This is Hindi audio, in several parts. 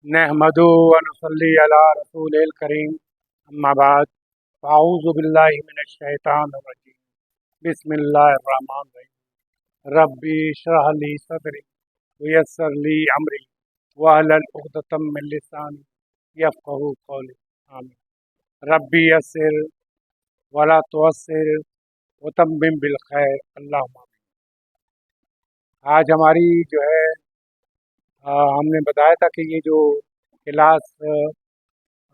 नहमदु व नसल्ली अला रसूलिल करीम अम्मा बाद अऊज़ु बिल्लाहि मिनश शैतानिर रजीम बिस्मिल्लाहिर रहमानिर रहीम रब्बी इश्रह ली सदरी वयस्सिर ली अमरी वहलुल उक़दतम मिन लिसानी यफ़क़हू क़ौली आमीन रब्बी यस्सिर वला तुअस्सिर वतम्मिम बिल खैर अल्लाहुम्मा आमीन। आज हमारी जो है हमने बताया था कि ये जो क्लास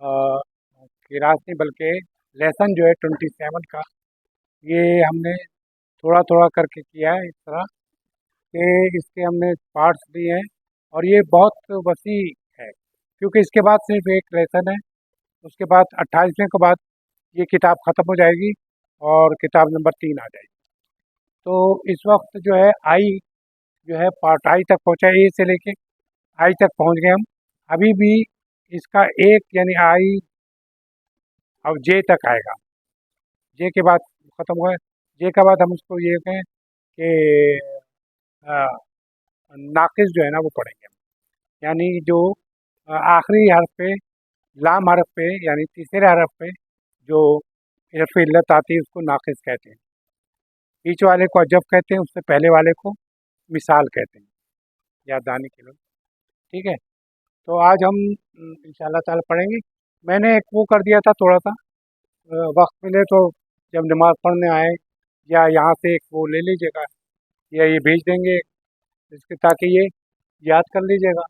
क्लास नहीं बल्कि लेसन जो है 27 का, ये हमने थोड़ा थोड़ा करके किया है इस तरह कि इसके हमने पार्ट्स दिए हैं और ये बहुत वसी है क्योंकि इसके बाद सिर्फ एक लेसन है। उसके बाद 28वें के बाद ये किताब ख़त्म हो जाएगी और किताब नंबर 3 आ जाएगी। तो इस वक्त जो है आई जो है पार्ट आई तक पहुँचा, ए से लेके आई तक पहुँच गए हम। अभी भी इसका एक यानी आई अब जे तक आएगा, जे के बाद ख़त्म हुआ है। जे के बाद हम उसको ये कहें कि नाक़िस जो है ना वो पढ़ेंगे हम, यानी जो आखिरी हर्फ पे लाम हर्फ पे यानी तीसरे हर्फ पे जो हर्फ इल्लत आती है उसको नाक़िस कहते हैं। बीच वाले को अजब कहते हैं, उससे पहले वाले को मिसाल कहते हैं, याद आने के लिए। ठीक है, तो आज हम इंशाल्लाह ताला पढ़ेंगे। मैंने एक वो कर दिया था थोड़ा सा, वक्त मिले तो जब नमाज़ पढ़ने आए या यहाँ से एक वो ले लीजिएगा या ये भेज देंगे इसके, ताकि ये याद कर लीजिएगा,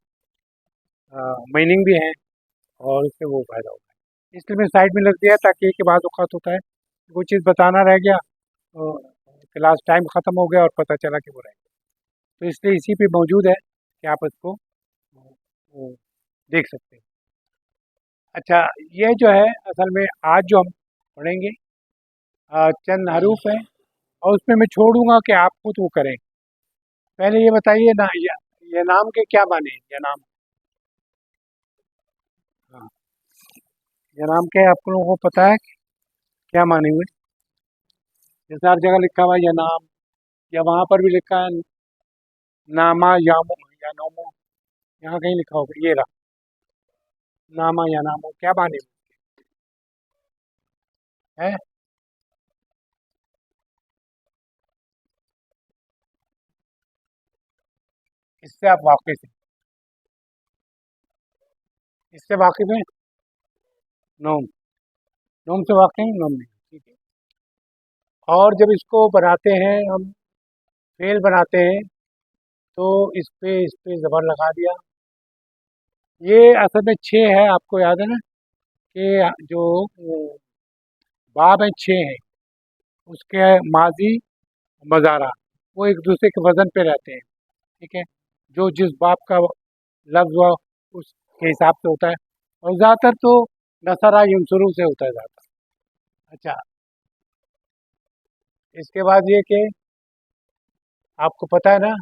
मीनिंग भी है और इससे वो फ़ायदा होगा। इसलिए मैं साइड में लग दिया ताकि एक बाद औक़ात होता है कोई चीज़ बताना रह गया तो क्लास टाइम ख़त्म हो गया और पता चला कि वो रह गया, तो इसलिए इसी पे मौजूद है कि आप इसको वो देख सकते हैं। अच्छा, ये जो है असल में आज जो हम पढ़ेंगे चंद हरूफ हैं और उसमें मैं छोड़ूंगा कि आप खुद वो करें। पहले ये बताइए ना, ये नाम के क्या माने हैं? ये नाम, हाँ, ये नाम के आप लोगों को पता है क्या माने हुए? जैसे हर जगह लिखा हुआ है या नाम, या वहाँ पर भी लिखा है नामा यामो या नोमो, यहाँ कहीं लिखा होगा ये रहा नामा या नामो, क्या माने है? इससे आप वाकिफ हैं, इससे वाकिफ हैं? नोम, नोम से वाकिफ हैं? नोम नहीं, ठीक है। और जब इसको बनाते हैं हम, फेल बनाते हैं, तो इस पे ज़बर लगा दिया। ये असल में 6 है, आपको याद है ना कि जो बाब है 6 हैं, उसके माजी मज़ारा वो एक दूसरे के वज़न पे रहते हैं। ठीक है, जो जिस बाब का लफ्ज़ हुआ उसके हिसाब से होता है और ज़्यादातर तो नसरा युनसुरू से होता है ज़्यादातर। अच्छा, इसके बाद ये कि आपको पता है ना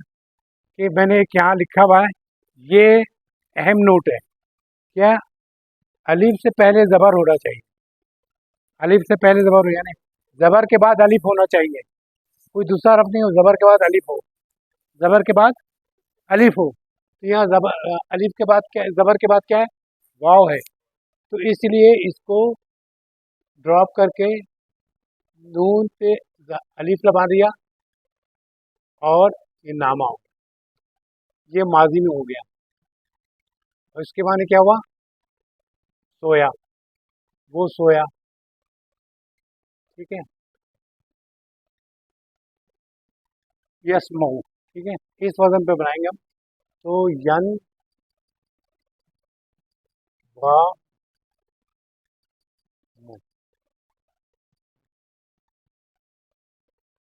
कि मैंने एक यहाँ लिखा हुआ है, ये अहम नोट है क्या, अलीफ से पहले ज़बर होना चाहिए। अलीफ से पहले ज़बर हो यानी ज़बर के बाद अलीफ होना चाहिए, कोई दूसरा हरफ नहीं हो, ज़बर के बाद अलीफ हो, ज़बर के बाद अलीफ हो। तो यहाँ ज़बर अलीफ के बाद क्या, ज़बर के बाद क्या है, वाव है, तो इसलिए इसको ड्रॉप करके नून पे अलीफ लगा दिया और ये नामा हो गया, ये माजी में हो गया। और इसके माने क्या हुआ, सोया, वो सोया। ठीक है, यसमऊ, ठीक है, इस वजन पे बनाएंगे हम। तो यन वा मु,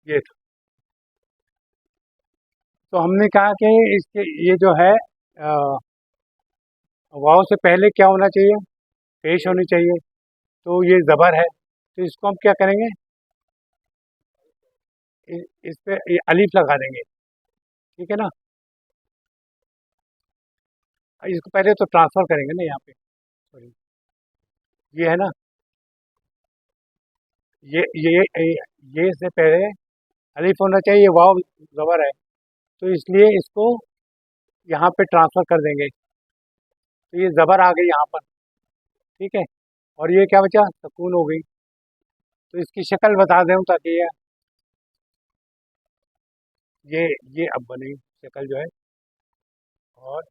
ये था। तो हमने कहा कि इसके ये जो है वाव से पहले क्या होना चाहिए, पेश होनी चाहिए, तो ये ज़बर है, तो इसको हम क्या करेंगे, इस पे ये अलीफ लगा देंगे। ठीक है ना, इसको पहले तो ट्रांसफ़र करेंगे ना यहाँ पे, सॉरी, ये है ना, ये से पहले अलीफ होना चाहिए, ये वाव ज़बर है, तो इसलिए इसको यहाँ पे ट्रांसफ़र कर देंगे। तो ये ज़बर आ गई यहाँ पर, ठीक है। और ये क्या बचा, सुकून हो गई। तो इसकी शक्ल बता दें ताकि ये अब बनी शक्ल जो है। और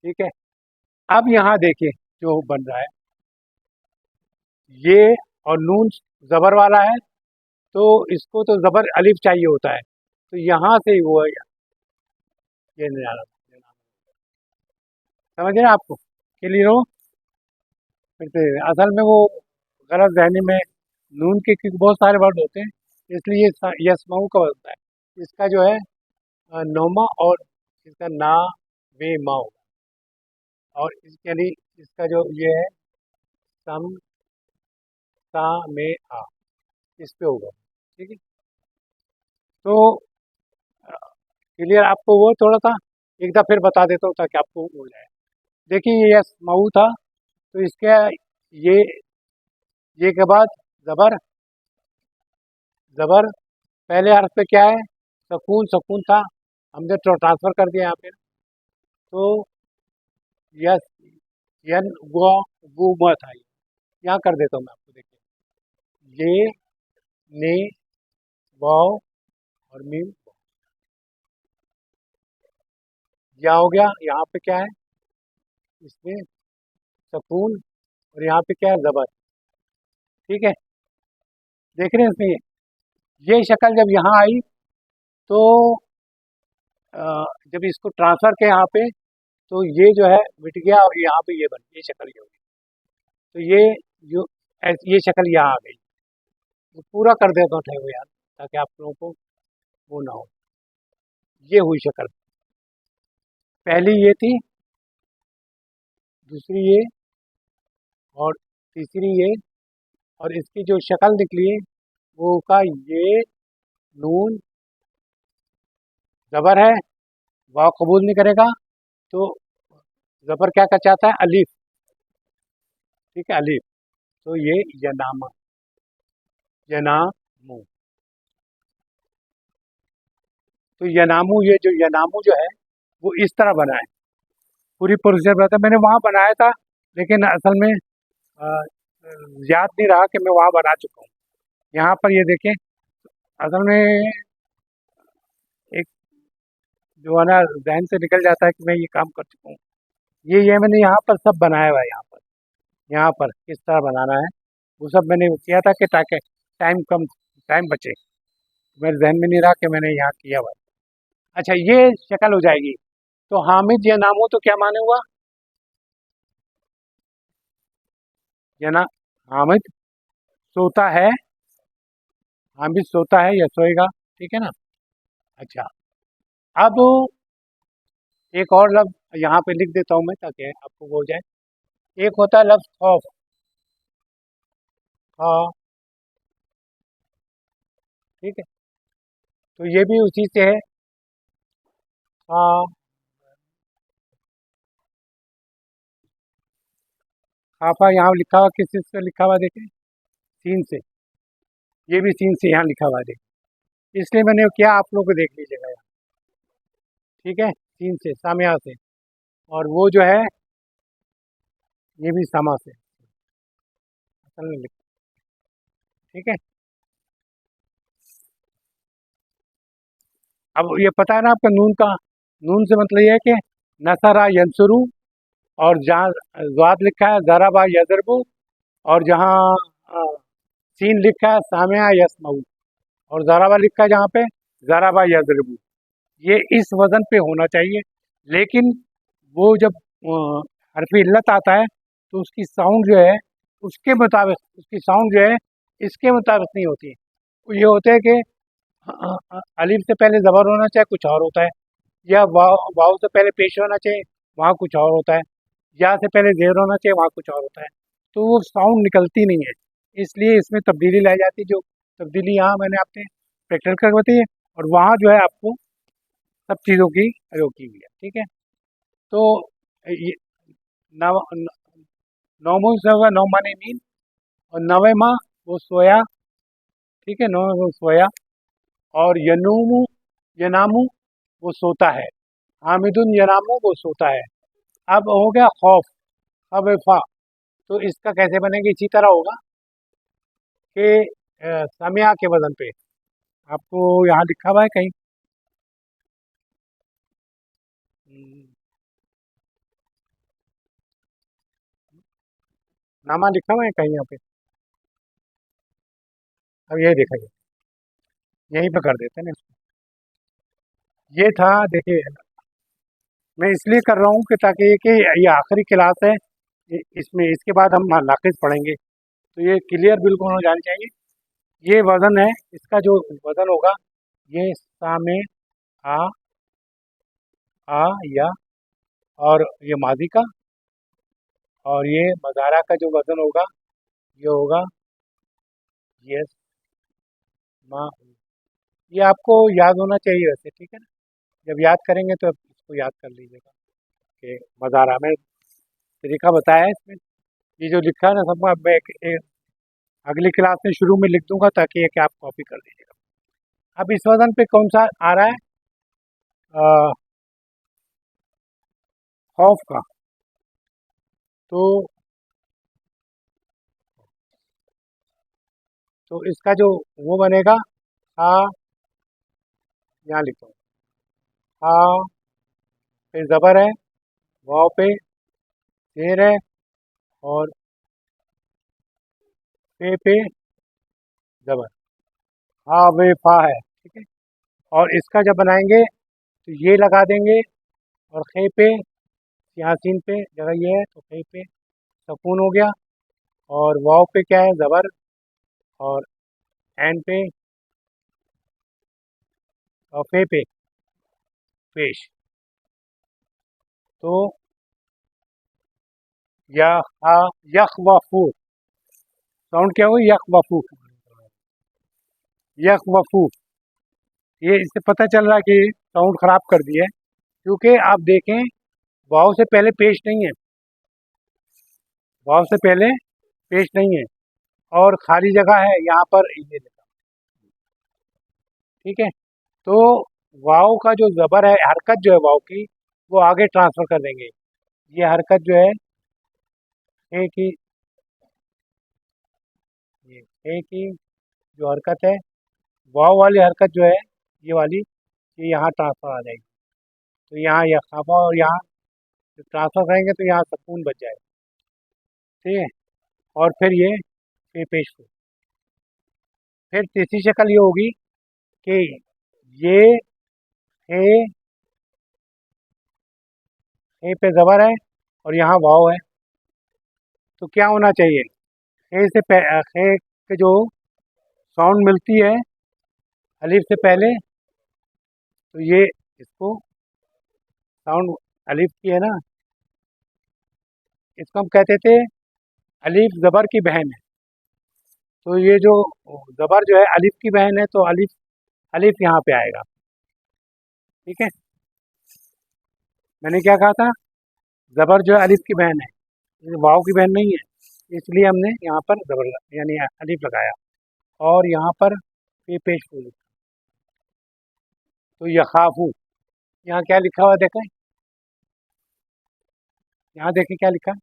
ठीक है, अब यहाँ देखिए जो बन रहा है ये, और नून ज़बर वाला है, तो इसको तो ज़बर अलिफ चाहिए होता है, तो यहाँ से वो है, ये नहीं आ रहा, समझ रहे हैं आपको, क्लियर हो। फिर से असल में वो गलत ज़हनी में नून के क्योंकि बहुत सारे वर्ड होते हैं, इसलिए यस्माऊ का बनता है। इसका जो है नोमा, और इसका ना वे माओ, और यानी इसका जो ये है सम सा में आ, इस पे होगा, ठीक है। तो क्लियर आपको वो थोड़ा सा एक दफ़ा फिर बता देता हूँ ताकि आपको हो जाए। देखिए ये यस्माऊ था, तो इसके ये के बाद ज़बर, ज़बर पहले हर्फ पे क्या है, सुकून, सुकून था, हमने ट्रांसफ़र कर दिया यहाँ पे, तो यस यन वो म था, यहाँ कर देता हूँ मैं आपको, देखिए ये ने वाव और मीम, क्या हो गया, यहाँ पे क्या है, इसमें सुकून, और यहाँ पे क्या है, ज़बर, ठीक है। देख रहे हैं इसमें ये शक्ल जब यहाँ आई, तो जब इसको ट्रांसफ़र किया यहाँ पे, तो ये जो है मिट गया, और यहाँ पे ये बन, ये शक्ल ये हो गई, तो ये शक्ल यहाँ आ गई। तो पूरा कर देता हूँ ठहरो यार, ताकि आप लोगों को वो ना हो। ये हुई शक्ल, पहली ये थी, दूसरी ये, और तीसरी ये, और इसकी जो शक्ल निकली वो का ये नून ज़बर है, वाव कबूल नहीं करेगा, तो ज़बर क्या कर चाहता है, अलीफ, ठीक है, अलीफ, तो ये यनामा, यनामू, तो यनामू, ये जो यनामू जो है वो इस तरह बना है, पूरी प्रोसीजर बताया मैंने, वहाँ बनाया था, लेकिन असल में अ, याद नहीं रहा कि मैं वहाँ बना चुका हूँ। यहाँ पर ये देखें, असल में एक जो है ना जहन से निकल जाता है कि मैं ये काम कर चुका हूँ। ये मैंने यहाँ पर सब बनाया हुआ है, यहाँ पर किस तरह बनाना है वो सब मैंने वो किया था कि ताकि टाइम बचे, मेरे जहन में नहीं रहा कि मैंने यहाँ किया हुआ है। अच्छा ये शक्ल हो जाएगी, तो हामिद या नामो तो क्या माने हुआ, या ना, हामिद सोता है, हामिद सोता है या सोएगा, ठीक है ना। अच्छा, अब एक और लफ्ज यहाँ पे लिख देता हूँ मैं ताकि आपको वो हो जाए। एक होता है लफ्ज खौफ, खा, ठीक है, तो ये भी उसी से है, खा, खाफा यहाँ लिखा हुआ किस चीज़ से लिखा हुआ देखें, सीन से, ये भी सीन से यहाँ लिखा हुआ है देखें, इसलिए मैंने क्या आप लोग को देख लीजिएगा यहाँ, ठीक है, सीन से, सामया से, और वो जो है ये भी समा से, असल में लिखा, ठीक है। अब ये पता है ना आपका नून का, नून से मतलब ये है कि नसरा यंसुरू, और जहाँ ज़ाद लिखा है ज़राबा यज़रबू, और जहाँ अ, सीन लिखा है सामिया यसमऊ, और ज़राबा लिखा है जहाँ पे ज़राबा यज़रबू, ये इस वज़न पे होना चाहिए। लेकिन वो जब हरफ इल्लत आता है तो उसकी साउंड जो है उसके मुताबिक, उसकी साउंड जो है इसके मुताबिक नहीं होती है। वो ये होता है कि अलिफ से पहले ज़बर होना चाहिए, कुछ और होता है, या वाव वाव से पहले पेश होना चाहिए, वहाँ कुछ और होता है, या से पहले ज़ेर होना चाहिए, वहाँ कुछ और होता है, तो वो साउंड निकलती नहीं है, इसलिए इसमें तब्दीली लाई जाती है। जो तब्दीली यहाँ मैंने आपने प्रैक्टिकल कर बताई है, और वहाँ जो है आपको सब चीज़ों की रोकी हुई है, ठीक है। तो ये नव नौमुन से होगा, नौ माने नींद, और नवे माह वो सोया, ठीक है, नौ वो सोया, और यनूमु यनामू वो सोता है, हामिदुन यनामू वो सोता है। अब हो गया खौफ, खवफा, तो इसका कैसे बनेगा, इसी तरह होगा कि समिया के वजन पे। आपको यहाँ लिखा हुआ है कहीं? हम्म, नामा लिखा हुआ है कहीं यहाँ पे? अब ये देखा, यहीं पे कर देते हैं ना इसको। ये था, देखिए, मैं इसलिए कर रहा हूँ कि ताकि कि ये आखिरी क्लास है, इसमें इसके बाद हम नाकिस पढ़ेंगे, तो ये क्लियर बिल्कुल हो जानी चाहिए। ये वजन है, इसका जो वजन होगा, ये सामे, आ, आ, या, और ये माजी का, और ये मज़ारा का जो वजन होगा, ये होगा यस, मा। ये आपको याद होना चाहिए वैसे, ठीक है ना? जब याद करेंगे तो इसको याद कर लीजिएगा कि मज़ारा में तरीका बताया है इसमें। ये जो लिखा है ना सबको, अब मैं अगली क्लास में शुरू में लिख दूंगा ताकि ये कि आप कॉपी कर लीजिएगा। अब इस वजन पे कौन सा आ रहा है? अ, खौफ का। तो इसका जो वो बनेगा, हा, यहाँ लिखो, हा पे ज़बर है, वाव पे शेर है, और पे ज़बर, हा वे फा है, ठीक है। और इसका जब बनाएंगे तो ये लगा देंगे, और खे पे, यहाँ सीन पे जगह ये है तो खे पे सुकून हो गया, और वाव पे क्या है, ज़बर, और एन पे, और फे पे पेश। तो या, हा, यख वफू, साउंड क्या हुआ, यख वफू, यख वफू। ये इससे पता चल रहा है कि साउंड खराब कर दिया है, क्योंकि आप देखें वाव से पहले पेश नहीं है, वाव से पहले पेश नहीं है, और खाली जगह है यहाँ पर, ये लिखा, ठीक है। तो वाव का जो ज़बर है, हरकत जो है वाव की, वो आगे ट्रांसफ़र कर देंगे। ये हरकत जो है, ए की, ये ए की जो हरकत है, वाव वाली हरकत जो है, ये वाली, ये यहाँ ट्रांसफ़र आ जाएगी। तो यहाँ यह खाफा, और यहाँ जब ट्रांसफ़र करेंगे तो यहाँ सुकून बच जाएगा, ठीक है। और फिर ये पेश को, फिर तीसरी शक्ल ये होगी कि ये ए, ए पे ज़बर है, और यहाँ वाव है, तो क्या होना चाहिए, ए से खे के जो साउंड मिलती है अलिफ से पहले, तो ये इसको साउंड अलिफ की है ना, इसको हम कहते थे अलिफ ज़बर की बहन है। तो ये जो ज़बर जो है अलिफ की बहन है, तो अलिफ, अलिफ यहाँ पे आएगा, ठीक है। मैंने क्या कहा था, ज़बर जो है अलिफ की बहन है, ये वाव की बहन नहीं है, इसलिए हमने यहाँ पर ज़बर यानी अलिफ लगाया, और यहाँ पर ये पेश फूल। तो यखाफू, यहाँ क्या लिखा हुआ देखें, यहाँ देखें क्या लिखा है,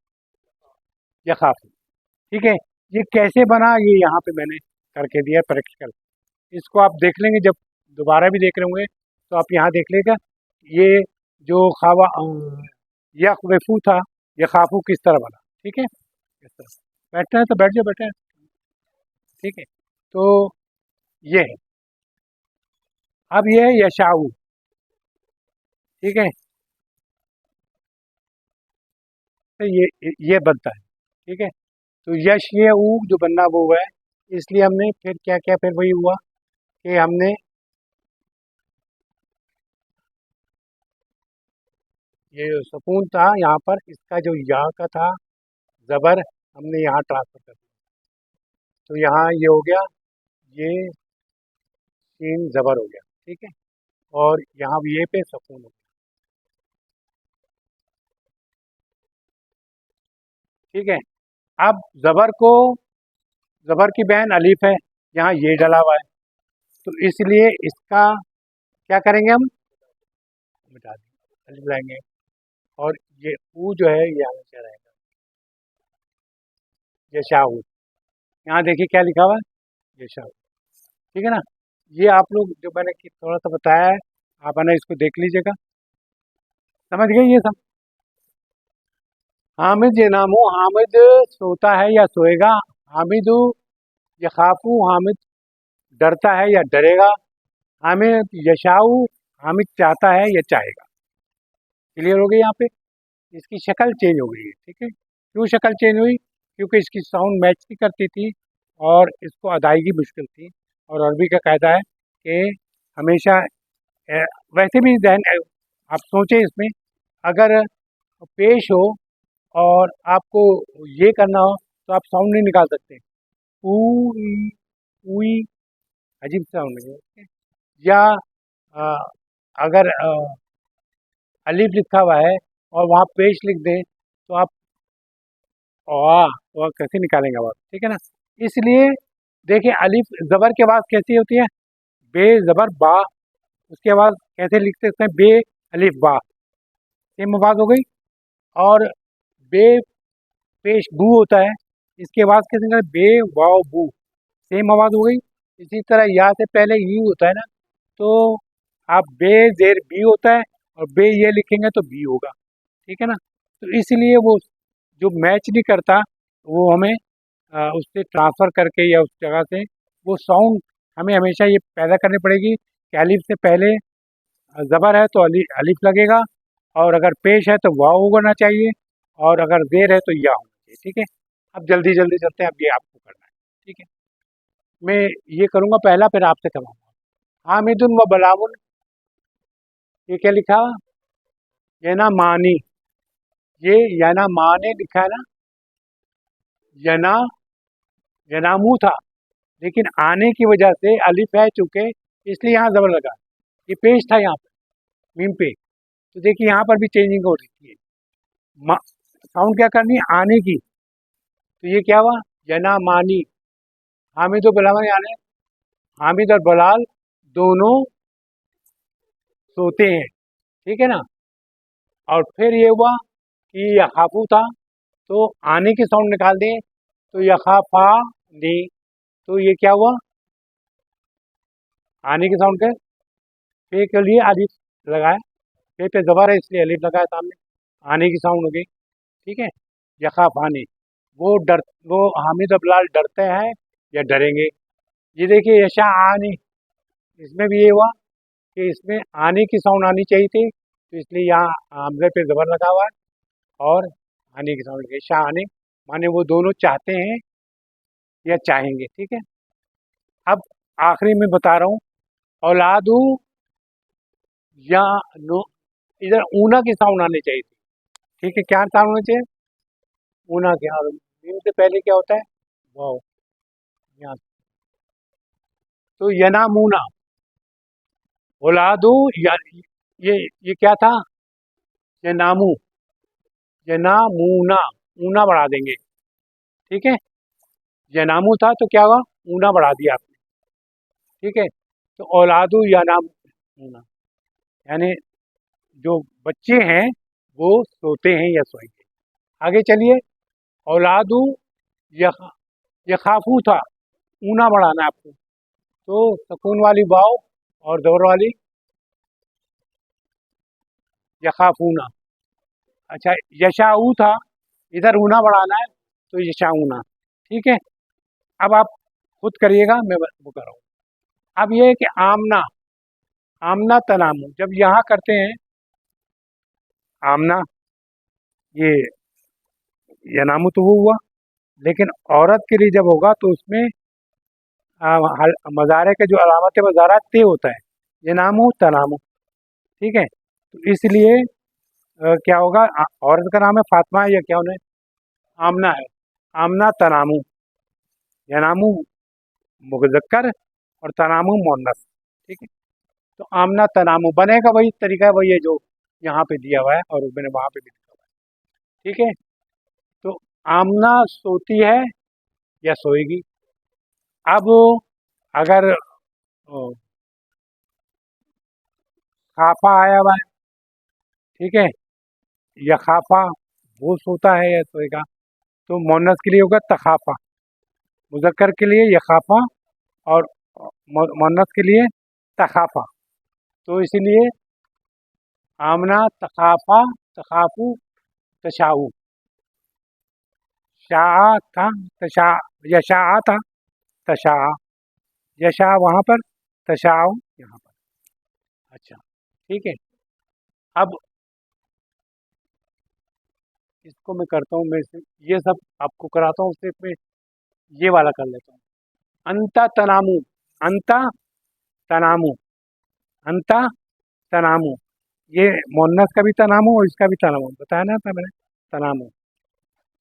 यखाफू, ठीक है। ये कैसे बना, ये यहाँ पे मैंने करके दिया प्रैक्टिकल, इसको आप देख लेंगे जब दोबारा भी देख रहे होंगे, तो आप यहाँ देख लेगा ये जो खावा यखवफू था, यखाफू किस तरह बना, ठीक है। इस तरह बैठना है तो बैठ जाओ, बैठे हैं, ठीक है। तो ये है, अब ये है यशाऊ, ठीक है। तो ये बनता है, ठीक है। तो यश ये ऊ जो बनना वो हुआ है, इसलिए हमने फिर क्या क्या, फिर वही हुआ कि हमने ये जो सुकून था यहाँ पर, इसका जो या का था ज़बर, हमने यहाँ ट्रांसफर कर दिया, तो यहाँ ये हो गया, ये सीन ज़बर हो गया, ठीक है। और यहाँ ये पे सुकून हो गया, ठीक है। अब ज़बर को, ज़बर की बहन अलीफ है, यहाँ ये डला हुआ है, तो इसलिए इसका क्या करेंगे हम, मिटा देंगे, अलिफ लाएंगे। और ये ऊ जो है ये हमेशा रहेगा, यशाऊ। यहाँ देखिए क्या लिखा हुआ है, यशाऊ। ठीक है ना। ये आप लोग जो मैंने थोड़ा सा बताया है, आप है ना इसको देख लीजिएगा, समझ गए ये सब। हामिद ये नामो, हामिद सोता है या सोएगा, हामिदु यखाफू, हामिद डरता है या डरेगा, हामिद यशाऊ, हामिद चाहता है या चाहेगा। क्लियर हो गई यहाँ पे। इसकी शक्ल चेंज हो गई है, ठीक है। क्यों शक्ल चेंज हुई, क्योंकि इसकी साउंड मैच नहीं करती थी और इसको अदायगी मुश्किल थी। और अरबी का कायदा है कि हमेशा वैसे भी जहन आप सोचें इसमें, अगर पेश हो और आपको ये करना हो तो आप साउंड नहीं निकाल सकते, ऊ ई, उई, अजीब साउंड है। या अ, अगर अलीफ लिखा हुआ है और वहाँ पेश लिख दें तो आप वाह कैसे निकालेंगे आवाज़, ठीक है ना। इसलिए देखिए अलीफ ज़बर के बाद कैसी होती है, बे ज़बर बा, उसके बाद कैसे लिखते हैं बे अलीफ बा, सेम आवाज़ हो गई। और बे पेश बू होता है, इसके बाद कैसे निकाले, बे वाव बू, सेम आवाज़ हो गई। इसी तरह या से पहले यू होता है ना, तो आप बे जेर बी होता है और बे ये लिखेंगे तो बी होगा, ठीक है ना। तो इसलिए वो जो मैच नहीं करता वो हमें उससे ट्रांसफ़र करके या उस जगह से वो साउंड हमें हमेशा ये पैदा करनी पड़ेगी कि अलिफ से पहले ज़बर है तो अलिफ लगेगा, और अगर पेश है तो वाव होना चाहिए, और अगर ज़ेर है तो या होना चाहिए, ठीक है। अब जल्दी जल्दी चलते हैं, अब ये आपको करना है, ठीक है। मैं ये करूँगा पहला, फिर आपसे करवाऊँगा। हामिदुन व बलामुन, ये क्या लिखा, यना मानी, ये यना माने लिखा है ना, यना यनामू था, लेकिन आने की वजह से अलिफ है चूंकि, इसलिए यहाँ ज़बर लगा। ये पेश था यहाँ पे मीम पे, तो देखिए यहाँ पर भी चेंजिंग हो रही है, साउंड क्या करनी है, आने की। तो ये क्या हुआ, जना मानी, हामिद और बलाल यानी हामिद और बलाल दोनों सोते हैं, ठीक है ना। और फिर ये हुआ कि यखाफू था, तो आने की साउंड निकाल दें, तो यखाफा नी, तो ये क्या हुआ, आने की साउंड के पे के लिए अलिफ लगाया, पे ज़बर है इसलिए अलिफ लगाया सामने, आने की साउंड हो गई, ठीक है। यखाफानी, वो हामिद और बलाल डरते हैं या डरेंगे। ये देखिए यशा आनी, इसमें भी ये हुआ कि इसमें आने की साउंड आनी चाहिए थी, तो इसलिए यहाँ हमजे पे ज़बर लगा हुआ है और आने की साउंड यशा आने, माने वो दोनों चाहते हैं या चाहेंगे, ठीक है। अब आखिरी में बता रहा हूँ, औलादू या नो, इधर ऊना की साउंड आनी चाहिए थी, ठीक है। क्या साउंड होना चाहिए, ऊना के, और मीम से पहले क्या होता है, वाव, यहाँ, तो यनामूना, औलादू या, ये क्या था, यनामू, यनामूना, ऊना बढ़ा देंगे, ठीक है। यनामू था तो क्या हुआ, ऊना बढ़ा दिया आपने, ठीक है। तो औलादू यनाम ऊना, यानी जो बच्चे हैं वो सोते हैं या सोएंगे। आगे चलिए, औलादू यख यखाफू था, ऊना बढ़ाना है आपको, तो सुकून वाली वाव और ज़बर वाली यखाफूना। अच्छा, यशाऊ था, इधर ऊना बढ़ाना है, तो यशाऊना, ठीक है। अब आप खुद करिएगा, मैं वो कर रहा हूँ। अब ये है कि आमना, आमना तनामू, जब यहाँ करते हैं आमना, ये नामू तो वो हुआ, लेकिन औरत के लिए जब होगा तो उसमें मज़ारे के जो अलामत वज़ारत ते होता है, ये नामू तनामू, ठीक है। तो इसलिए क्या होगा, औरत का नाम है फातिमा या क्या उन्हें आमना है, आमना तनामू, यनामू मुज़क्कर और तनामू मुअन्नस, ठीक है। तो आमना तनामू बनेगा, वही तरीका है, वही है जो यहाँ पे दिया हुआ है और मैंने वहाँ पे भी लिखा हुआ है, ठीक है। तो आमना सोती है या सोएगी। अब अगर खाफा आया हुआ है, ठीक है। यखाफा वो सोता है या सोएगा, तो मोनस के लिए होगा तखाफा, मुजक्कर के लिए यखाफा, और मोनस के लिए तखाफा। तो इसीलिए आमना तखाफा तखाफू तशाऊ, शाह था तशा, यशा था तशा, यशा वहाँ पर, तशाऊ यहाँ पर। अच्छा, ठीक है। अब इसको मैं करता हूँ, मैं ये सब आपको कराता हूँ, सिर्फ मैं ये वाला कर लेता हूँ। अंता तनामू, अंता तनामू, अंता तनामू, ये मोन्नस का भी तनामू और इसका भी तनामू बताया ना था मैंने, तनामू।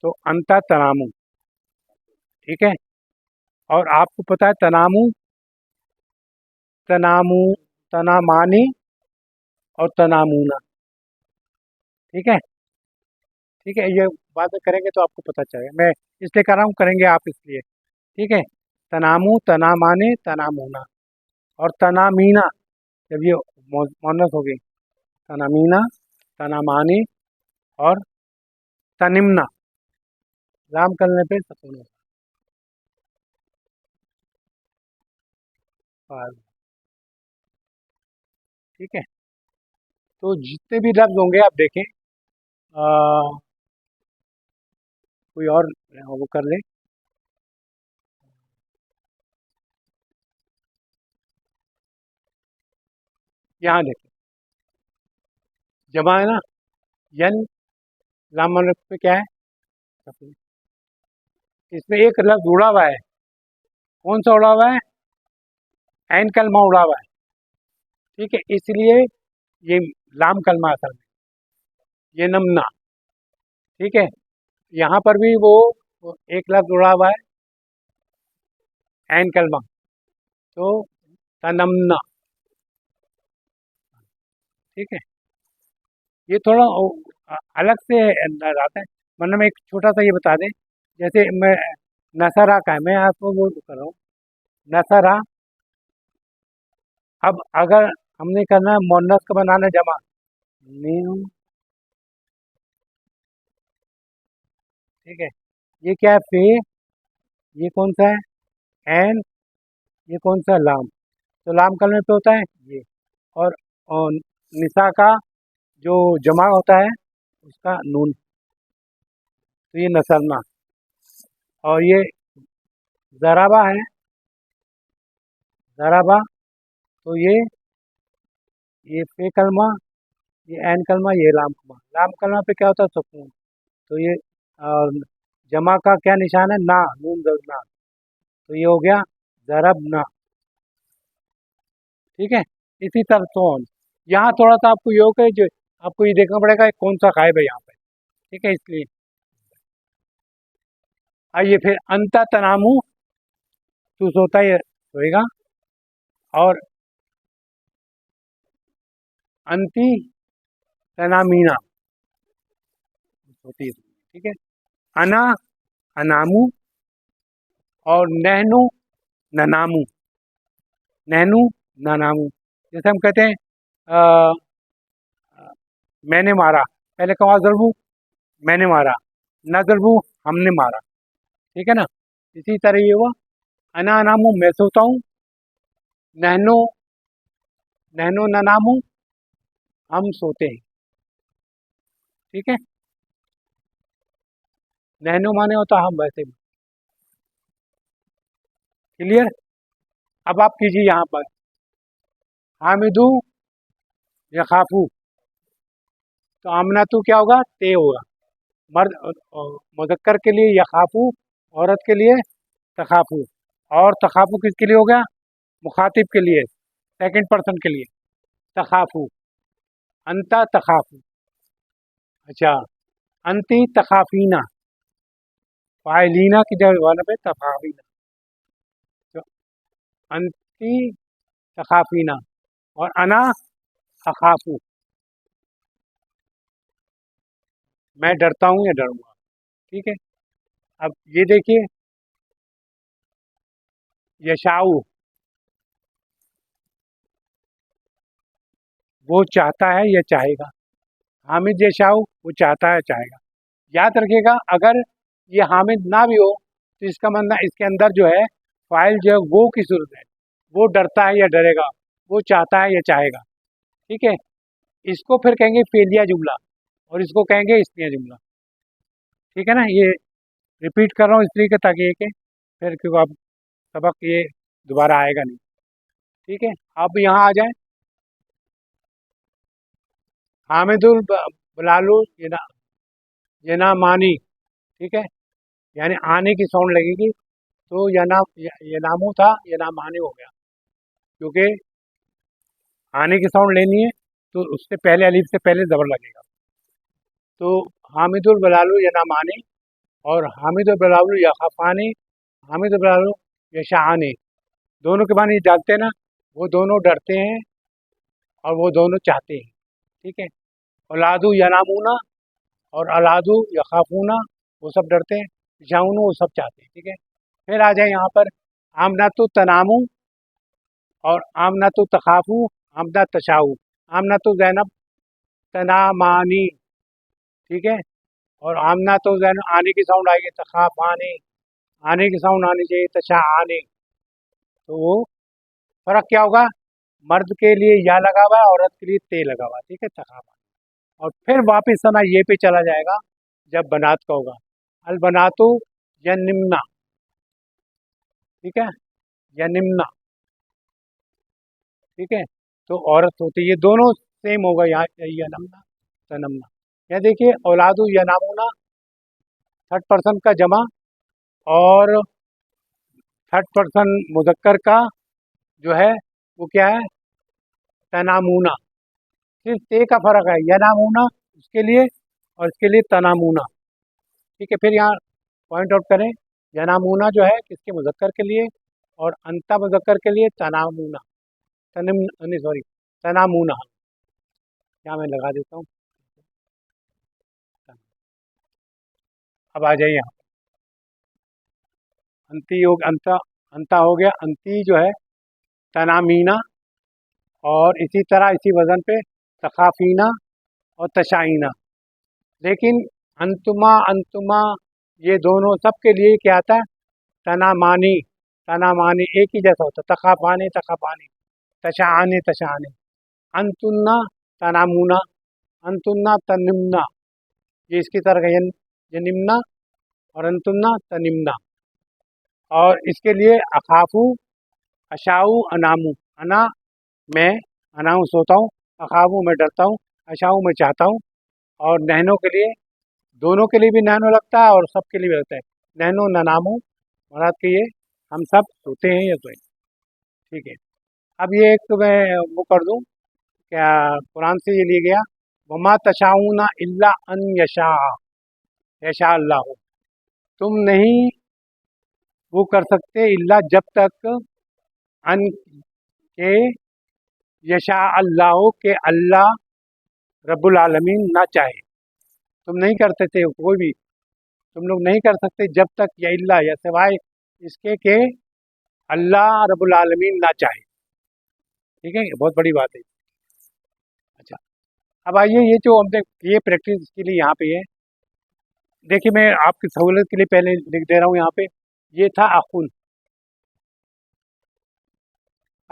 तो अंता तनामू, ठीक है। और आपको पता है तनामू, तनामू, तनामानी और तनामूना, ठीक है। ठीक है, ये बाद में करेंगे तो आपको पता चलेगा, मैं इसलिए कर रहा हूँ, करेंगे आप इसलिए, ठीक है। तनामू, तनामाने, तनामूना और तनामीना, जब ये मोनस हो गई, तनामीना, तनामानी और तनिम्ना, लाम करने पे सुकून होता है, ठीक है। तो जितने भी लफ्ज होंगे आप देखें, कोई और वो कर ले, यहाँ देखें, जमा है ना, यन, लाम मतलब पे क्या है, सकून। इसमें एक लफ्ज उड़ा हुआ है, कौन सा उड़ा हुआ है, ऐन कलमा उड़ा हुआ है, ठीक है। इसलिए ये लाम कलमा असल में, ये नमना, ठीक है। यहाँ पर भी वो एक लफ्ज उड़ा हुआ है, ऐन कलमा, तो तनमना, ठीक है। ये थोड़ा अलग से अंदाज आता है, वरना मैं एक छोटा सा ये बता दें, जैसे मैं नसरा का है, मैं आपको वो कर रहा हूँ, नसरा। अब अगर हमने करना है मोन्नस का बनाना जमा, नीम, ठीक है। ये क्या है, पे, ये कौन सा है, एन, ये कौन सा है, लाम। तो लाम कलमे पे होता है ये, और निसा का जो जमा होता है उसका नून, तो ये नसरना। और ये जराबा है, जराबा, तो ये पे कलमा, ये एन कलमा, ये लाम कलमा। लाम कलमा पे क्या होता है, सुकून। तो ये और जमा का क्या निशान है, ना, नून जर ना, तो ये हो गया जरब ना, ठीक है। इसी तरह तो यहाँ थोड़ा सा आपको ये होगा, जो आपको ये देखना पड़ेगा कौन सा गायब है यहाँ पे, ठीक है। इसलिए आइए फिर, अंता तनामू, तू सोता ही सोएगा, और अंती तनामीना, सोती है, ठीक है। अना, अनामू, और नहनु, ननामू, नहनु, ननामू। जैसे हम कहते हैं अ, मैंने मारा, पहले कहा जरबू, मैंने मारा, न जरबू, हमने मारा, ठीक है ना। इसी तरह ये हुआ, अना अनामू, मैं सोता हूँ, नहनो, नहनो ननामू, हम सोते हैं, ठीक है। नहनो माने होता हम, वैसे भी क्लियर। अब आप कीजिए यहाँ पर, हामिदू यखाफू, तो आमना तो क्या होगा, ते होगा, मर्द मुजक्कर के लिए यखाफू, औरत के लिए तखाफू, और तखाफू किसके लिए हो गया, मुखातिब के लिए, सेकंड पर्सन के लिए, तखाफू, अंता तखाफू। अच्छा, अंती तखाफीना, फाइलीना की जगह वाला पे तखाफीना, तो अंती तखाफीना, और अना अखाफू, मैं डरता हूँ या डरूंगा, ठीक है। अब ये देखिए, यशाऊ, वो चाहता है या चाहेगा। हामिद यशाऊ, वो चाहता है चाहेगा। याद रखिएगा, अगर ये हामिद ना भी हो तो इसका मतलब इसके अंदर जो है फाइल जो है वो की सूरत है, वो डरता है या डरेगा, वो चाहता है या चाहेगा। ठीक है, इसको फिर कहेंगे फेलिया जुमला और इसको कहेंगे इस्तिया जुमला। ठीक है ना, ये रिपीट कर रहा हूँ इस तरीके ताकि ये के फिर क्योंकि अब सबक ये दोबारा आएगा नहीं। ठीक है, अब यहाँ आ जाए। हामिदुल बलालू ये ना मानी। ठीक है, यानी आने की साउंड लगेगी तो ये नामू था, ये नाम मानी हो गया, क्योंकि आने की साउंड लेनी है तो उससे पहले अलीफ से पहले जबर लगेगा। तो हामिदुल बलालू ये ना मानी और हामिदुल बलालू यखाफानी, हामिदुल बलालू यशाआनी, दोनों के माने जानते हैं ना, वो दोनों डरते हैं और वो दोनों चाहते हैं। ठीक है, औलादू यनामूना और अलादू यखाफूना, वो सब डरते हैं, यशाऊन वो सब चाहते हैं। ठीक है, फिर आ जाए यहाँ पर आमनातु तनामू और आमनातु तखाफू, आमना तशाऊ, आमनातु जैनब तनामानी। ठीक है, और आमना तो जैनब आने की साउंड आएगी, तखाफ आने की साउंड आनी चाहिए, तशा आने। तो वो फर्क क्या होगा, मर्द के लिए या लगा हुआ है, औरत के लिए ते लगा हुआ है। ठीक है, तखाफ। और फिर वापस आना ये पे चला जाएगा जब बनात का होगा, अल बनातु या निम्ना। ठीक है, या निम्ना। ठीक है, तो औरत होती है, ये दोनों सेम होगा यहाँ, या नमना तनमना। या देखिए औलादु या नामुना थर्ड पर्सन का जमा और थर्ड पर्सन मुजक्कर का जो है वो क्या है, तनामूना। सिर्फ ते का फर्क है, यनामूना उसके लिए और इसके लिए तनामूना। ठीक है, फिर यहाँ पॉइंट आउट करें, यनामूना जो है किसके, मुजक्कर के लिए, और अंता मुजक्कर के लिए तनामूना, तनिम नहीं सॉरी तनामूना। यहाँ मैं लगा देता हूँ। अब आ जाइए यहाँ, अंती हो अंता, अंता हो गया, अंती जो है तनामीना, और इसी तरह इसी वजन पे तखाफीना और तशाइना। लेकिन अंतुमा अंतुमा ये दोनों सबके लिए क्या आता है, तनामानी, तनामानी एक ही जैसा होता है, तखाफानी तखाफानी, तशाआनी तशाआनी। अंतुन्ना तनामुना, अंतुन्ना तनिम्ना, ये इसकी तरह का ये निम्ना, और अंतुन्ना तनिम्ना। और इसके लिए अखाफू अशाऊ अनामू, अना मैं, अनाऊ सोता हूँ, अखाफू मैं डरता हूँ, अशाऊ मैं चाहता हूँ। और नहनों के लिए, दोनों के लिए भी नहनो लगता है और सबके लिए भी लगता है, नहनो ननामो, मुराद के ये हम सब सोते हैं या सोए। ठीक है, अब ये एक मैं वो कर दूं, क्या कुरान से ये लिया गया, वमा तशाऊना इल्ला अन यशा, यशा अल्लाह, तुम नहीं वो कर सकते इल्ला जब तक अन के यशा अल्लाह के अल्लाह रब्बुल आलमीन ना चाहे। तुम नहीं करते थे कोई भी, तुम लोग नहीं कर सकते जब तक या इल्ला या सिवाय इसके के अल्लाह रब्बुल आलमीन ना चाहे। ठीक है, ये बहुत बड़ी बात है। अच्छा, अब आइए ये जो हमने ये प्रैक्टिस के लिए यहाँ पे है, देखिए मैं आपकी सहूलत के लिए पहले लिख दे रहा हूँ यहाँ पे, ये था अखुन।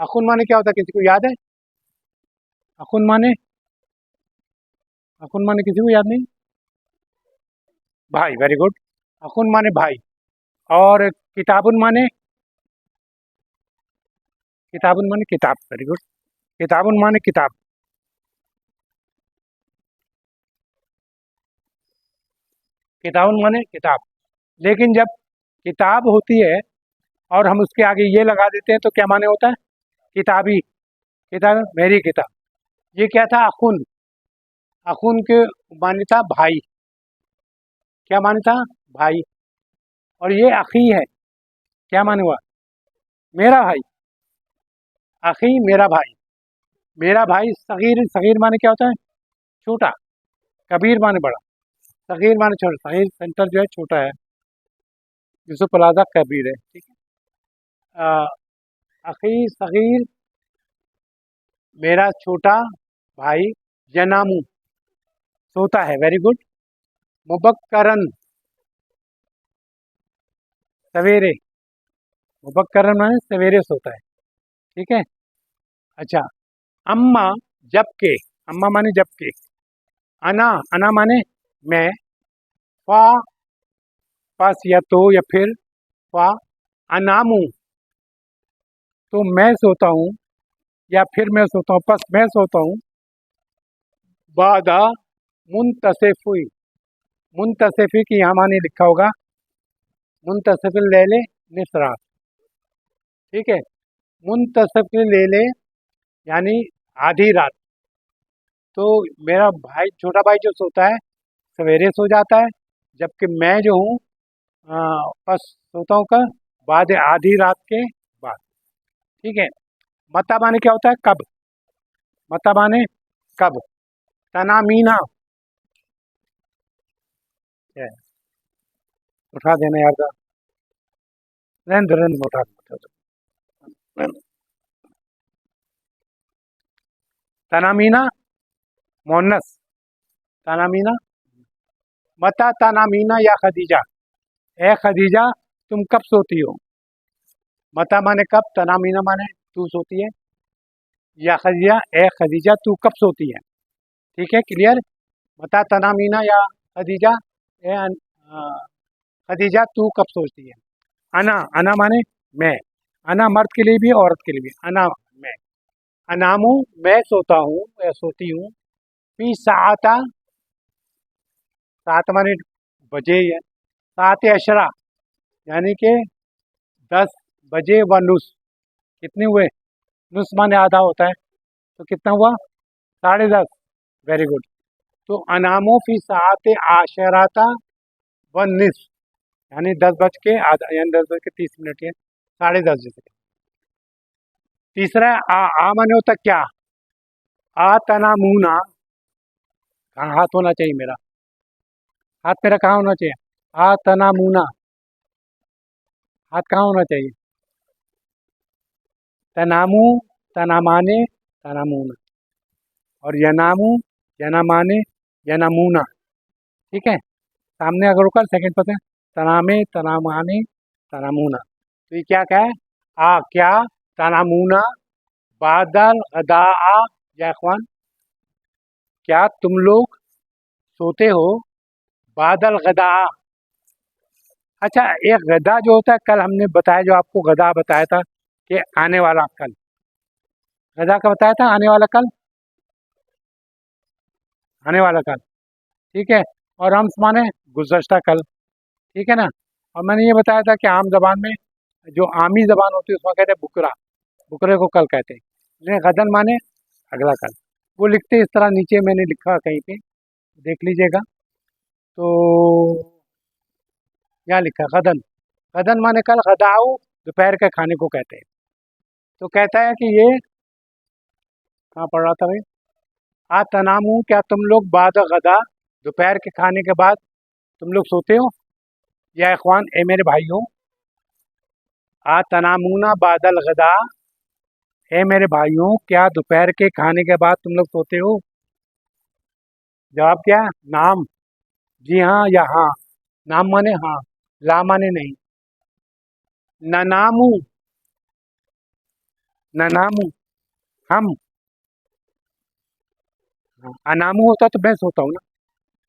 अखुन माने क्या होता है, किसी को याद है? अखुन माने, अखुन माने किसी को याद नहीं? भाई, वेरी गुड। अखुन माने भाई। और किताबुन माने, किताबुन माने किताब, वेरी गुड। किताबुन माने किताब, किताबुन माने किताब। लेकिन जब किताब होती है और हम उसके आगे ये लगा देते हैं तो क्या माने होता है, किताबी, किताब मेरी किताब। ये क्या था, अखुन, अखुन के माने था भाई, क्या माने था, भाई। और ये अखी है, क्या माने हुआ, मेरा भाई, अखी मेरा भाई, मेरा भाई। सगीर, सगीर माने क्या होता है, छोटा, कबीर माने बड़ा, सगीर माने छोटा, सगीर सेंटर जो है छोटा है, यूसुफ प्लाजा कबीर है। ठीक है, अखी सगीर मेरा छोटा भाई यनामू सोता है, वेरी गुड। मुबक्करन सवेरे, मुबक्करन माने सवेरे सोता है, ठीक है। अच्छा, अम्मा जबकि, अम्मा माने जबकि, अना, अना माने मैं, फा पास या तो या फिर, फा अनामू तो मैं सोता हूँ, या फिर मैं सोता हूँ, बस मैं सोता हूँ। बादा मुंतसिफी, मुंतसिफी की यहाँ माने लिखा होगा मुंतसिफिल लैले निसरा, ठीक है। मुंतसिफिल लैले यानी आधी रात। तो मेरा भाई, छोटा भाई जो सोता है सवेरे सो जाता है, जबकि मैं जो हूँ बस सोता हूँ कब, बाद आधी रात के बाद, ठीक है। मता माने क्या होता है, कब, मता माने कब। तनामीना है, उठा देना यार था, रहने दो, उठा दो। तनामीना मोनस, तनामीना, मता तनामीना या खदीजा, ए खदीजा तुम कब सोती हो। मता माने कब, तनामीना माने तू सोती है, या खदीजा ए खदीजा तू कब सोती है, ठीक है, क्लियर। मता तनामीना या खदीजा, ए खदीजा तू कब सोती है। अना, अना माने मैं, अना मर्द के लिए भी औरत के लिए भी, अना मैं, अनामू मैं सोता हूँ या सोती हूँ, फी साता, सात माने बजे है, सात अशरा यानी कि 10 बजे व नुस, कितने हुए, नुस माने आधा होता है, तो कितना हुआ, 10:30, वेरी गुड। तो अनामो फी सात आशराता व निस यानी 10 बज के आधा, यानी 10 बज के 30 मिनट है, 10:30 जैसे। तीसरा है आ माने होता क्या, आ तना मुना, कहाँ हाथ होना चाहिए मेरा, हाथ मेरा कहाँ होना चाहिए, आ तना मुना, हाथ कहाँ होना चाहिए, तनामू, तनामाने, तनामूना, और यनामू, यनामाने, यनामूना, ठीक है। सामने अगर होकर सेकंड पर्सन, तनामे, तनामाने, तनामूना, तो ये क्या क्या है, आ क्या, तनामूना, बादल गदा, या इखवान, क्या तुम लोग सोते हो, बादल गदा। अच्छा, एक गदा जो होता है, कल हमने बताया, जो आपको गदा बताया था कि आने वाला कल, गदा का बताया था आने वाला कल, आने वाला कल, ठीक है। और अम्स माने गुज़श्ता कल, ठीक है ना। और मैंने ये बताया था कि आम जबान में, जो आमी जबान होती है उसमें कहते हैं बुकरा, बुकरे को कल कहते हैं, लेकिन गदन माने अगला कल। वो लिखते इस तरह, नीचे मैंने लिखा कहीं पे, देख लीजिएगा। तो यहाँ लिखा गदन, गदन माने कल, गदाऊ दोपहर के खाने को कहते हैं। तो कहता है कि ये, कहाँ पढ़ रहा था भाई, आ तनामू क्या तुम लोग बाद गदा, दोपहर के खाने के बाद तुम लोग सोते हो, या इखवान ए मेरे भाइयों, आ तनामूना बादल गदा, ए मेरे भाइयों क्या दोपहर के खाने के बाद तुम लोग सोते हो। जवाब क्या है, नाम, जी हाँ या हाँ, नाम माने हाँ, ला माने नहीं। ननामू, ननामू हम, हाँ, अनामू होता तो मैं सोता हूँ ना,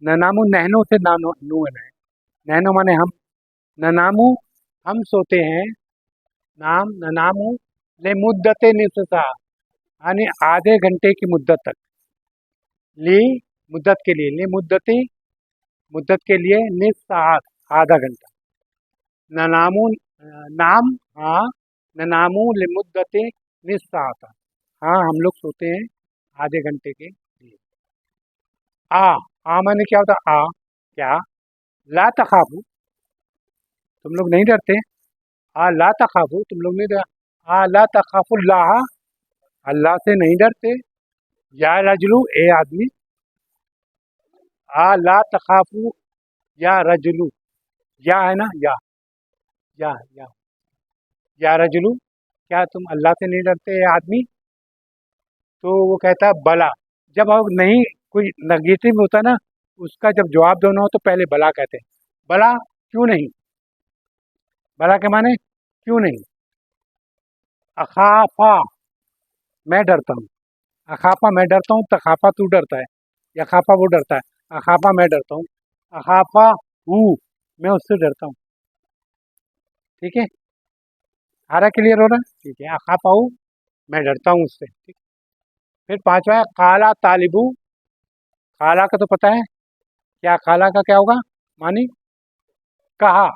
ननामू नहनो से नानो नू है, नहनो माने हम, ननामू हम सोते हैं, नाम ननामू ले मुद्दते निस्सा यानी आधे घंटे की मुद्दत तक, ली मुद्दत के लिए, ले मुद्दती मुद्दत के लिए, निस्सा आधा घंटा, ननामू नाम, हाँ, ननामू ले मुद्दते निस्सा, हाँ हम लोग सोते हैं आधे घंटे के लिए। आ, आ माने क्या होता, आ क्या, ला तखाफू तुम लोग नहीं डरते, आ ला तखाफू तुम लोग नहीं डर, आ ला तखाफुल्लाह अल्लाह से नहीं डरते, या रजलू ए आदमी, आ ला तखाफू या रजलू, या है ना, या या या रजलू क्या तुम अल्लाह से नहीं डरते ए आदमी। तो वो कहता है बला, जब अब नहीं कोई नेगेटिव होता ना, उसका जब जवाब देना हो तो पहले भला कहते हैं। भला क्यों नहीं, भला के माने क्यों नहीं। अखाफा, मैं डरता हूँ। अखाफा मैं डरता हूँ, तखाफा तू डरता है, या खाफा वो डरता है। अखाफा मैं डरता हूँ, अखाफा हूँ, मैं उससे डरता हूँ। ठीक है, आ रहा, क्लियर हो रहा है? ठीक है, अखाफा हूँ, मैं डरता हूँ उससे। ठीक। फिर पांचवा है काला तालिबू। काला का तो पता है, क्या काला का क्या होगा, मानी कहा,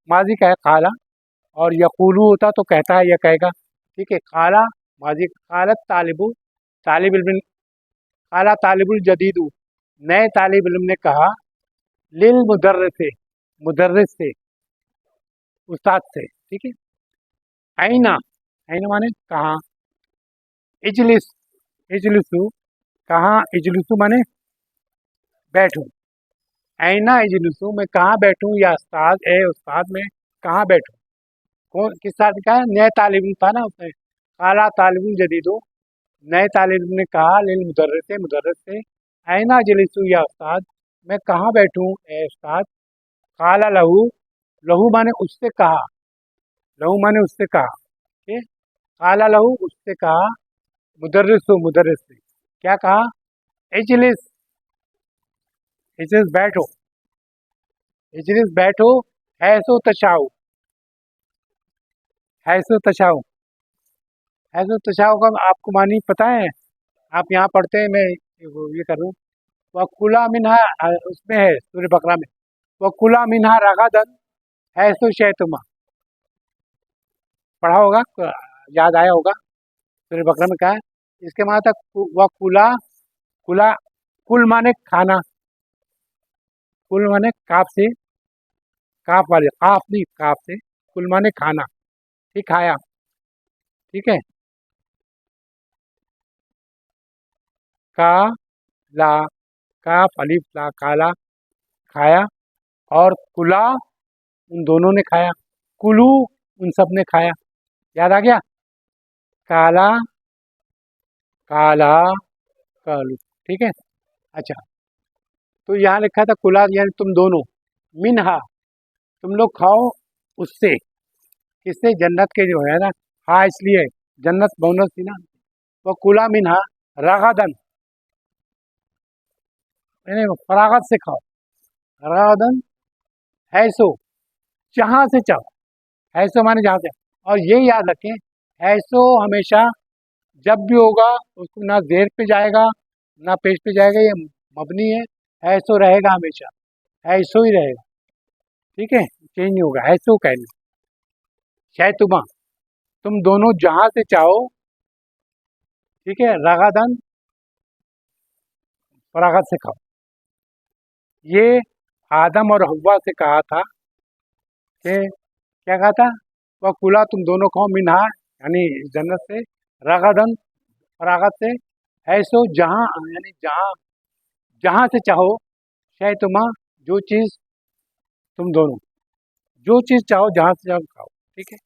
माजी का है काला। और यकूलू होता तो कहता है या कहेगा। ठीक है, काला माजी, कालत तालिबू, तालिब इल्म, काला तालिबुल जदीदू, नए तालिब इल्म ने कहा, लिल मुदर्रिस से, मुदर्रिस से, उस्ताद से। ठीक है, आईना, आईना माने कहाँ, इजलिस, इजलिसु, कहाँ, इजलिसु माने बैठूं, आईना इजलिसु, मैं कहाँ बैठूं, या उस्ताद, ए उस्ताद मैं कहाँ बैठूं। कौन किस साथ का है, नए तालिब इल्म था ना उसने, काला तालिबुल जदीदू, नए तालिब इल्म ने कहा, लिल मुदर्रिस से, मुदर्रिस से, आईना जलिसु या उस्ताद, मैं कहाँ बैठूं ए उस्ताद। काला लहू, लहू माने उससे कहा, लहू माने उससे कहा। ठीक है, काला लहू उससे कहा, मुदर्रिसु, मुदर्रिस से क्या कहा, इजलिस, इजलिस बैठो, इजलिस बैठो, हैसो तशाउ, हैसो तशाउ, हैसो तशाउ का आपको मानी पता है? आप यहाँ पढ़ते हैं, मैं ये करूँ, वकुला मिनहा, उसमें है सूर्य बकरा में, वकुला मिनहा रगादन हैसो शैतुमा, पढ़ा होगा, याद आया होगा, सूर्य बकरा में कहा है। इसके माना था वकुला, कुला, कुल माने खाना, कुल माने काफ से, काफ वाले, काफ नहीं काफ से, कुल माने खाना। ठीक, खाया। ठीक है, का ला, काफ अलिफ ला, काला, खाया। और कुला, उन दोनों ने खाया, कुलू, उन सब ने खाया। याद आ गया, काला, काला, कालू। ठीक है, अच्छा, तो यहाँ लिखा था कुला यानी तुम दोनों, मिनहा, तुम लोग खाओ उससे, किससे, जन्नत के जो है ना, हाँ इसलिए जन्नत बोनस थी ना, वो कुला मिनहा रगादन, यानी फरागत से खाओ, रगादन है सो, जहाँ से चाहो, है सो माने जहाँ से। और ये याद रखें, है सो हमेशा जब भी होगा उसको ना जेर पे जाएगा ना पेश पे जाएगा, ये मबनी है सो रहेगा हमेशा, है सो ही रहेगा। ठीक है, चेंज नहीं होगा, है सो कहना। शैतुमा, तुम दोनों जहाँ से चाहो। ठीक है, रगादन, फरागत से खाओ। ये आदम और हव्वा से कहा था कि, क्या कहा था, वह कुला तुम दोनों खाओ मिनहा, यानी जन्नत से, रगादन, फरागत से, है सो जहाँ, यानी जहाँ, जहाँ से चाहो, शायद तुम, जो चीज़, तुम दोनों जो चीज़ चाहो जहाँ से चाहो खाओ। ठीक है,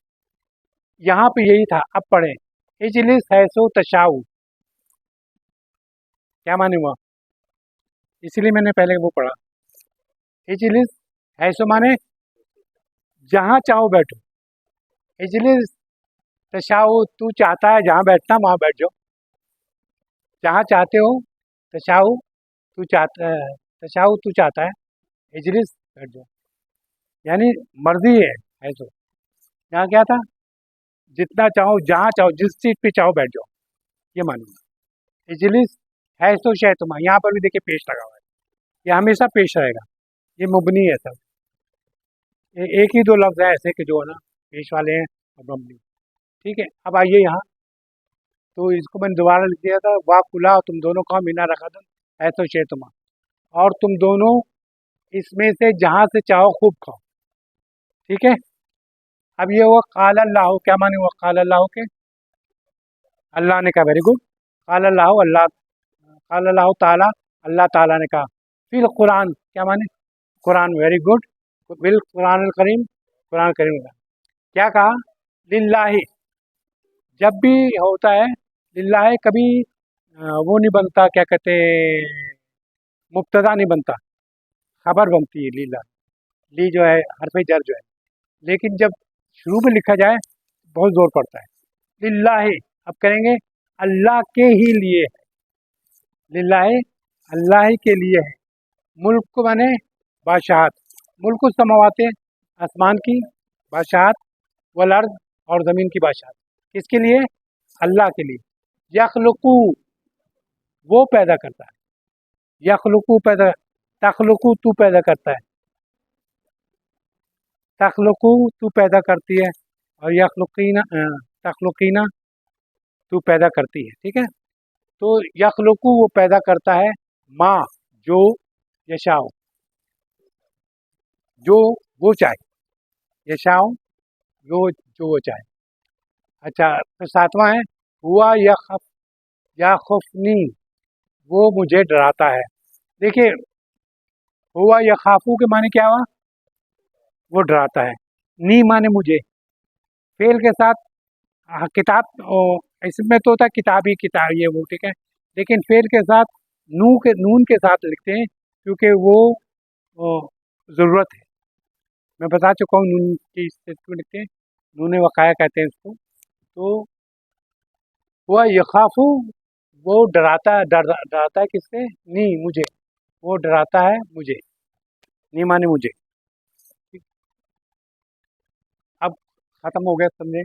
यहाँ पे यही था, अब पढ़े, इजलिस है सो तशाऊ, क्या माने हुआ, इसलिए मैंने पहले वो पढ़ा। इजलिस है सो माने जहाँ चाहो बैठो, इजलिस तशाऊ, तू चाहता है जहाँ बैठना वहाँ बैठ जाओ, जहाँ चाहते हो, तशाऊ तू चाहता है, तशाऊ तू चाहता है, इजलिस बैठ जाओ, यानी मर्जी है सो। यहाँ क्या था, जितना चाहो जहाँ चाहो जिस सीट पे चाहो बैठ जाओ, ये मानूंगा। इजलिस है सो शैतुमा, यहाँ पर भी देखिए पेश लगा हुआ है, ये हमेशा पेश रहेगा, ये मुबनी है सब। एक ही दो लफ्ज़ है ऐसे कि जो है ना पेश वाले हैं और मबनी। ठीक है, अब आइए यहाँ, तो इसको मैंने दोबारा लिख दिया था, वाह कुला, तुम दोनों खाओ मीना रखा था, ऐसो शैतुमा, और तुम दोनों इसमें से जहाँ से चाहो खूब खाओ। ठीक है, अब ये हुआ काल अल्लाह, क्या माने हुआ काल अल्लाह के, अल्लाह ने कहा, वेरी गुड, काल अल्लाह, अल्लाह, काल अल्लाह ताला, अल्लाह ताला ने कहा, फिल कुरान, क्या माने, कुरान, वेरी गुड, बिल कुरान अल करीम, कुरान करीम का क्या कहा, लिल्लाहि, जब भी होता है लिल्लाहि, कभी वो नहीं बनता, क्या कहते हैं, मुब्तदा नहीं बनता, खबर बनती है लीला। ली जो है हरफ जर जो है, लेकिन जब शुरू में लिखा जाए बहुत जोर पड़ता है। लिल्लाहि, अब करेंगे अल्लाह के ही लिए है। लिल्लाहि, अल्लाह ही के लिए है। मुल्क माने बादशाहत, मुल्क समावाते, आसमान की बादशाहत, वल अर्द, और ज़मीन की बादशाहत। किसके लिए? अल्लाह के लिए। यखलुकु, वो पैदा करता है। यखलुकु पैदा, तखलुकु तू पैदा करता है, तखलुकु तू पैदा करती है, और यखलुकीना तखलुकीना तू पैदा करती है। ठीक है, तो यखलुकु वो पैदा करता है, माँ जो यशाओ, जो वो चाहे, यशाओ जो वो चाहे। अच्छा, फिर सातवां है हुआ या खौफनी, वो मुझे डराता है। देखिए, हुआ या खाफू के माने क्या हुआ? वो डराता है। नी माने मुझे, फेल के साथ किताब, इसमें तो होता है किताब ही किताब, ये वो ठीक है, लेकिन फेल के साथ नून के साथ लिखते हैं, क्योंकि वो ज़रूरत है। मैं बता चुका हूँ नून की इससे क्यों लिखते हैं, नून वक़ाया कहते हैं इसको। तो वह यखाफू, वो डराता है किससे? नी मुझे, वो डराता है मुझे, नी माने मुझे। ठीक, अब खत्म हो गया, समझे?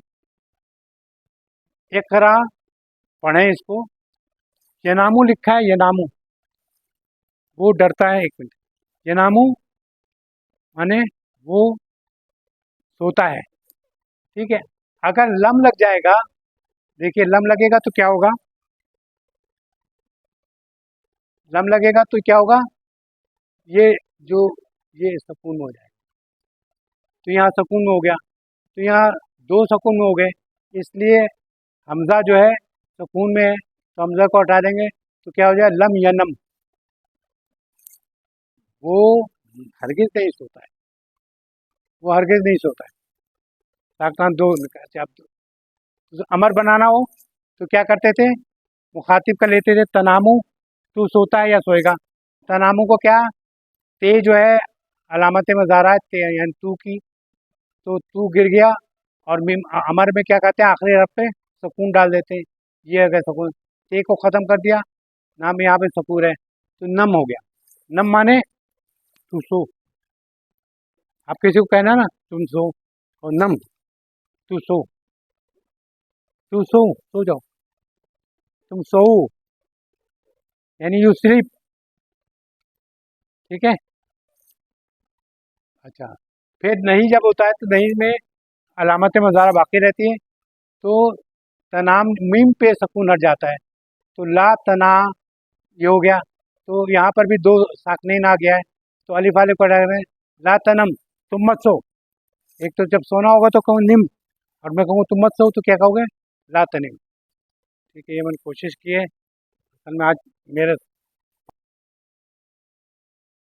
इकरा, पढ़ें इसको। यनामू लिखा है, यनामू, वो डरता है। एक मिनट, यनामू माने वो सोता है। ठीक है, अगर लम लग जाएगा, देखिए लम लगेगा तो क्या होगा? लम लगेगा तो क्या होगा? ये जो ये सुकून में हो जाएगा, तो यहाँ सुकून में हो गया, तो यहाँ दो सुकून में हो गए, इसलिए हमजा जो है सुकून में है, तो हमजा को हटा देंगे तो क्या हो जाए? लम यनम, वो हरगिज नहीं सोता है, वो हरगिज नहीं सोता है। साकान दो, अच्छा, अब तो अमर बनाना हो तो क्या करते थे? मुखातिब का लेते थे तनामू, तू सोता है या सोएगा। तनामू को क्या, ते जो है अलामत मज़ारा ते यानी तू की, तो तू गिर गया, और मीम अमर में क्या कहते हैं? आखिरी हरफ पे सुकून डाल देते हैं। ये अगर सुकून, ते को ख़त्म कर दिया, नाम यहाँ पे सकूर है, तो नम हो गया। नम माने तू सो। आप किसी को कहना ना तुम सो, और नम, तू सो, तू सो जाओ, तुम सो, यानी यू स्लीप। ठीक है, अच्छा, फिर नहीं जब होता है तो नहीं में अलामत मज़ारा बाकी रहती है, तो तनाम मीम पे सुकून हट जाता है, तो ला तना, ये हो गया। तो यहाँ पर भी दो साकनीन आ गया है, तो अलिफ वाले को हटा दें, ला तनम, तुम मत सो। एक तो जब सोना होगा तो कहूँ निम, और मैं कहूँ तुम मत सो तो क्या कहोगे? ला तनिम। ठीक है, ये मैंने कोशिश की है, असल में आज मेरे